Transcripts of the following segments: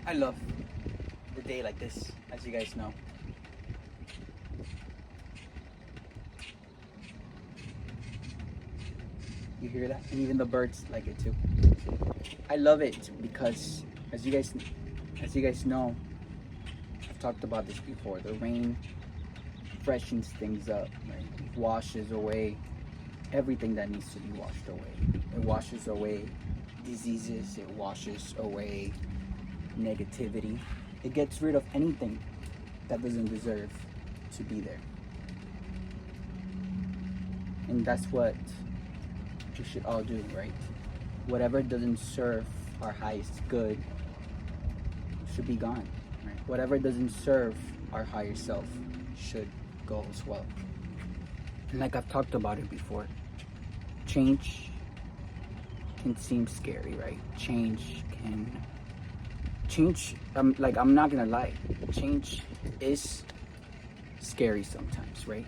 I love the day like this, as you guys know. You hear that? And even the birds like it too. I love it because, as you guys know, I've talked about this before. The rain freshens things up, right? Washes away everything that needs to be washed away. It washes away diseases. It washes away negativity. It gets rid of anything that doesn't deserve to be there. And that's what we should all do, right? Whatever doesn't serve our highest good should be gone, right? Whatever doesn't serve our higher self should go as well. And like I've talked about it before, change can seem scary, right? I'm not gonna lie, change is scary sometimes, right?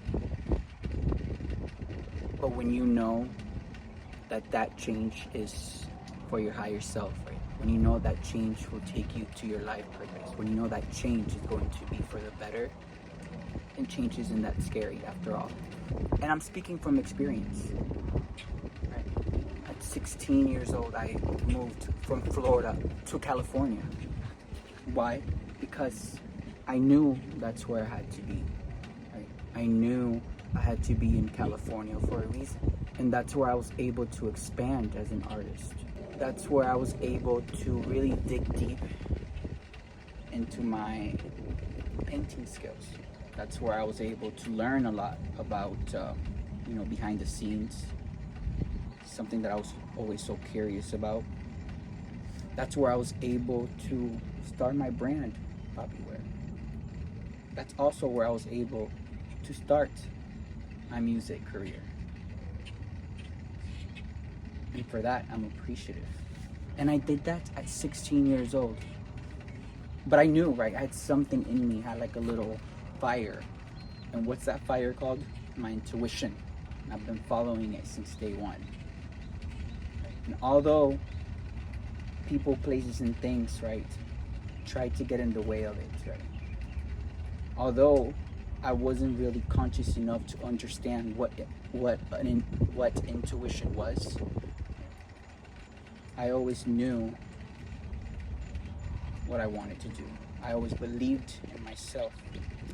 But when you know that change is for your higher self, right? When you know that change will take you to your life purpose, when you know that change is going to be for the better, then change isn't that scary after all. And I'm speaking from experience, right? At 16 years old, I moved from Florida to California. Why? Because I knew that's where I had to be, right? I knew I had to be in California for a reason. And that's where I was able to expand as an artist. That's where I was able to really dig deep into my painting skills. That's where I was able to learn a lot about, behind the scenes, something that I was always so curious about. That's where I was able to start my brand, PAPI Wear. That's also where I was able to start my music career. And for that, I'm appreciative. And I did that at 16 years old. But I knew, right? I had something in me, I had like a little fire. And what's that fire called? My intuition. And I've been following it since day one. And although people, places, and things, right, try to get in the way of it, right? Although I wasn't really conscious enough to understand what intuition was, I always knew what I wanted to do. I always believed in myself,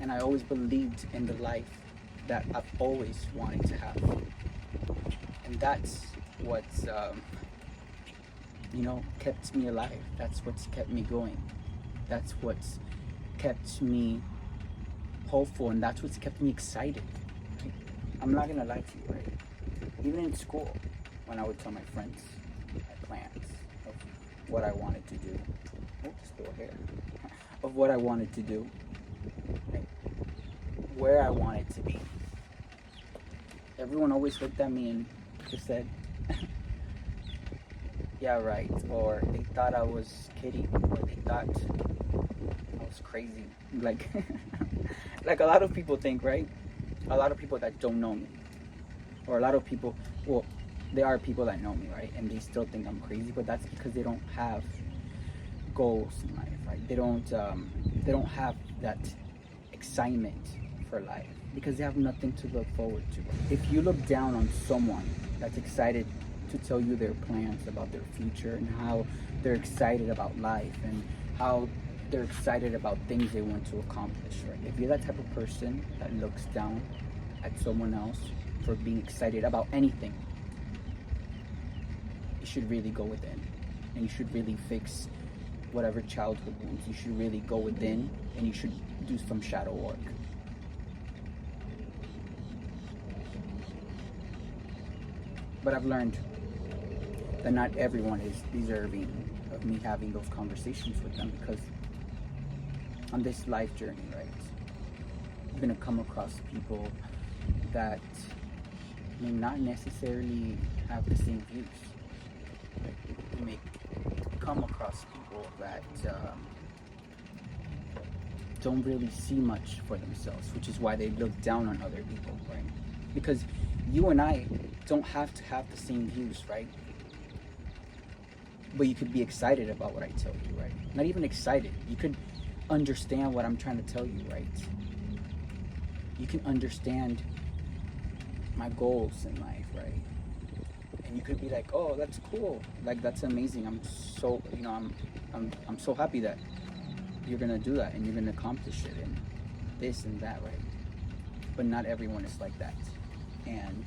and I always believed in the life that I've always wanted to have. And that's what's kept me alive. That's what's kept me going. That's what's kept me hopeful, and that's what's kept me excited. Right? I'm not gonna lie to you, right? Even in school, when I would tell my friends my plans of what I wanted to do, still here, of what I wanted to do, right? Where I wanted to be, everyone always looked at me and just said, yeah, right, or they thought I was kidding, or they thought I was crazy, like like a lot of people think, right? A lot of people that don't know me, or a lot of people, well, there are people that know me, right, and they still think I'm crazy, but that's because they don't have goals in life, right? They don't have that excitement for life because they have nothing to look forward to. If you look down on someone that's excited to tell you their plans about their future and how they're excited about life and how they're excited about things they want to accomplish, right? If you're that type of person that looks down at someone else for being excited about anything, you should really go within, and you should really fix whatever childhood wounds. You should really go within, and you should do some shadow work. But I've learned that not everyone is deserving of me having those conversations with them, because on this life journey, right, you're gonna come across people that may not necessarily have the same views. You may come across people that don't really see much for themselves, which is why they look down on other people, right? Because you and I don't have to have the same views, right? but you could be excited about what I tell you, right? Not even excited. You could understand what I'm trying to tell you, right? You can understand my goals in life, right? And you could be like, oh, that's cool. Like, that's amazing. I'm so, I'm so happy that you're gonna do that and you're gonna accomplish it and this and that, right? But not everyone is like that. And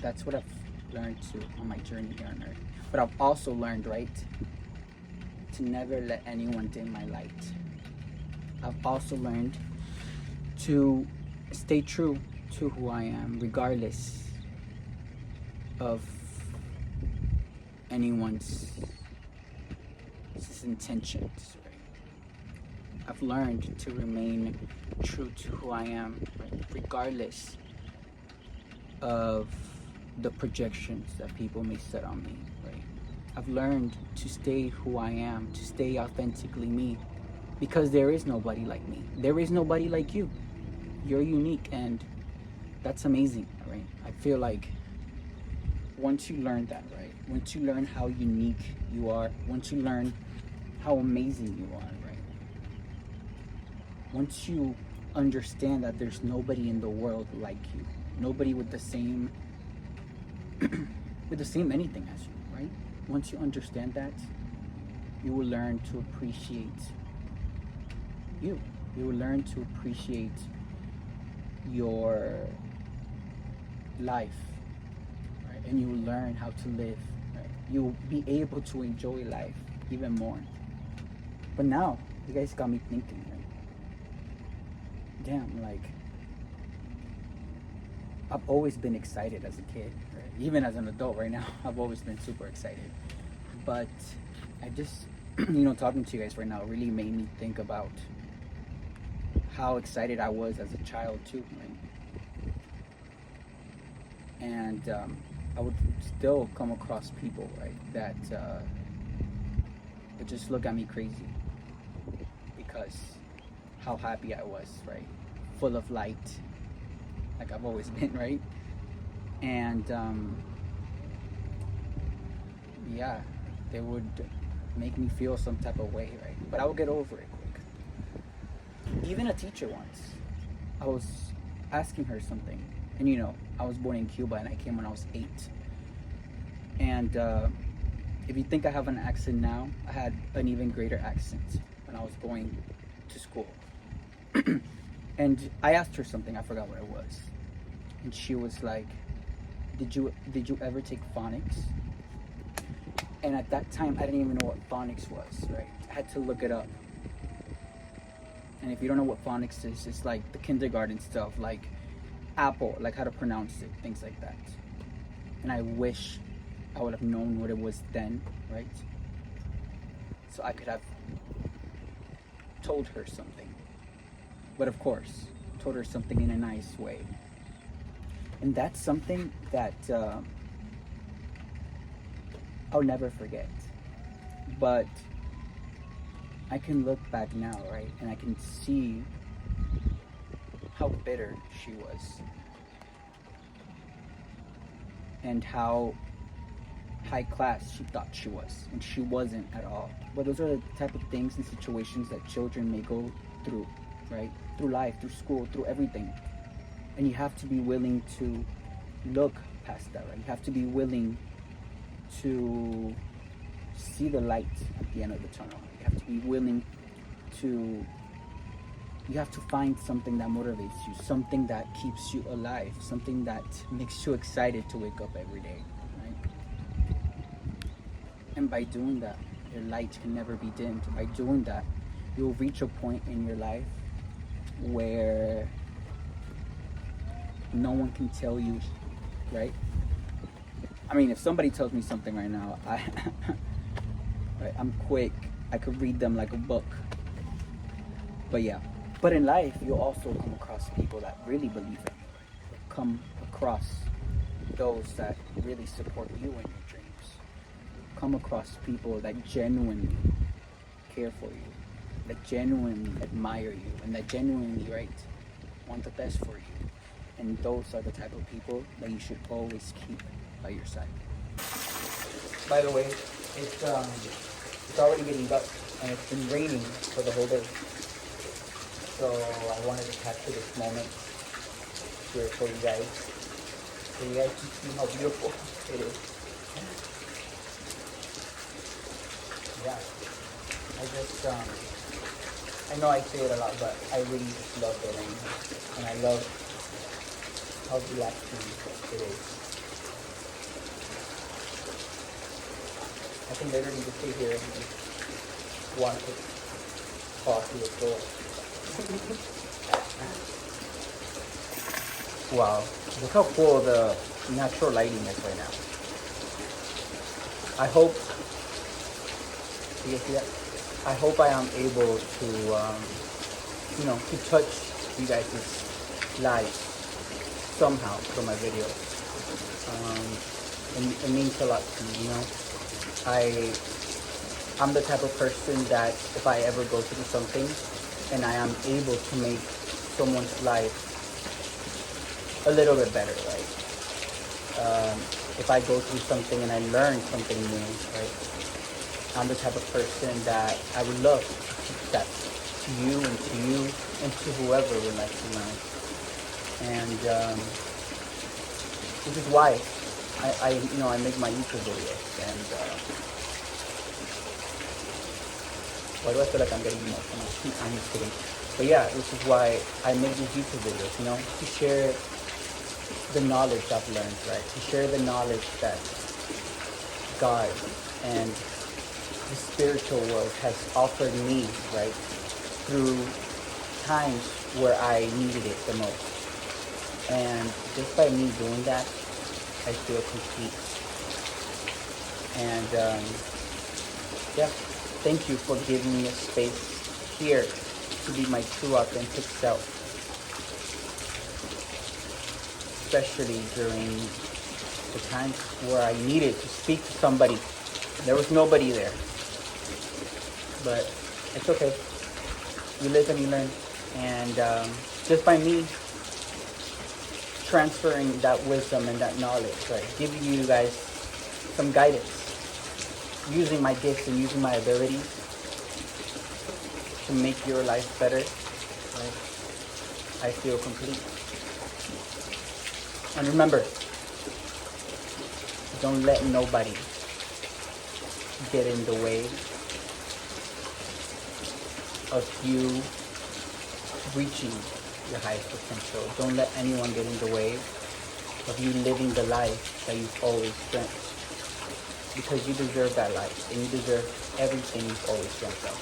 that's what I've learned to on my journey here on earth. But I've also learned, right, to never let anyone dim my light. I've also learned to stay true to who I am, regardless of anyone's intentions. Right? I've learned to remain true to who I am, right? Regardless of the projections that people may set on me. Right? I've learned to stay who I am, to stay authentically me, because there is nobody like me. There is nobody like you. You're unique, and that's amazing, right? I feel like once you learn that, right? Once you learn how unique you are, once you learn how amazing you are, right? Once you understand that there's nobody in the world like you, nobody with the same anything as you, right? Once you understand that, you will learn to appreciate you. You will learn to appreciate your life, right? And you will learn how to live, right? You will be able to enjoy life even more. But now, you guys got me thinking, right? Damn, like, I've always been excited as a kid, right? Even as an adult right now, I've always been super excited. But I just, talking to you guys right now really made me think about how excited I was as a child too, right? And I would still come across people, right, that would just look at me crazy because how happy I was, right? Full of light, like I've always been, right? And yeah, they would make me feel some type of way, right? But I would get over it quick. Even a teacher once, I was asking her something, and I was born in Cuba and I came when I was 8. And if you think I have an accent now, I had an even greater accent when I was going to school. And I asked her something, I forgot what it was. And she was like, did you ever take phonics? And at that time, I didn't even know what phonics was, right? I had to look it up. And if you don't know what phonics is, it's like the kindergarten stuff, like apple, like how to pronounce it, things like that. And I wish I would have known what it was then, right? So I could have told her something. But of course, told her something in a nice way. And that's something that I'll never forget. But I can look back now, right? And I can see how bitter she was. And how high class she thought she was. And she wasn't at all. But those are the type of things and situations that children may go through, right? Through life, through school, through everything. And you have to be willing to look past that, right? You have to be willing to see the light at the end of the tunnel. You have to be willing to, you have to find something that motivates you, something that keeps you alive, something that makes you excited to wake up every day, right? And by doing that, your light can never be dimmed. By doing that, you'll reach a point in your life where no one can tell you, right? I mean, if somebody tells me something right now, right, I'm quick. I could read them like a book. But yeah. But in life, you'll also come across people that really believe in you. Come across those that really support you in your dreams. Come across people that genuinely care for you, that genuinely admire you, and that genuinely, right, want the best for you. And those are the type of people that you should always keep by your side. By the way, it's already getting dark, and it's been raining for the whole day. So I wanted to capture this moment here for you guys, so you guys can see how beautiful it is. Yeah, I know I say it a lot, but I really just love the rain, and I love how relaxing it is. I can literally just sit here and just watch it fall through the floor. Wow, look how cool the natural lighting is right now. I hope, you guys see that? I hope I am able to, to touch you guys' lives somehow through my videos. It means a lot to me, I'm the type of person that if I ever go through something and I am able to make someone's life a little bit better, right? If I go through something and I learn something new, right? I'm the type of person that I would love to teach that to you and to whoever would like to learn. And this is why I make my YouTube videos. And why do I feel like I'm getting emotional? I'm just kidding. But yeah, this is why I make these YouTube videos, to share the knowledge I've learned, right? To share the knowledge that God and the spiritual world has offered me, right? Through times where I needed it the most. And just by me doing that, I feel complete. And yeah, thank you for giving me a space here to be my true, authentic self. Especially during the times where I needed to speak to somebody. There was nobody there. But it's okay. You live and you learn. And just by me transferring that wisdom and that knowledge, right, giving you guys some guidance, using my gifts and using my abilities to make your life better, right, I feel complete. And remember, don't let nobody get in the way of you reaching your highest potential. Don't let anyone get in the way of you living the life that you've always dreamt. Because you deserve that life, and you deserve everything you've always dreamt of.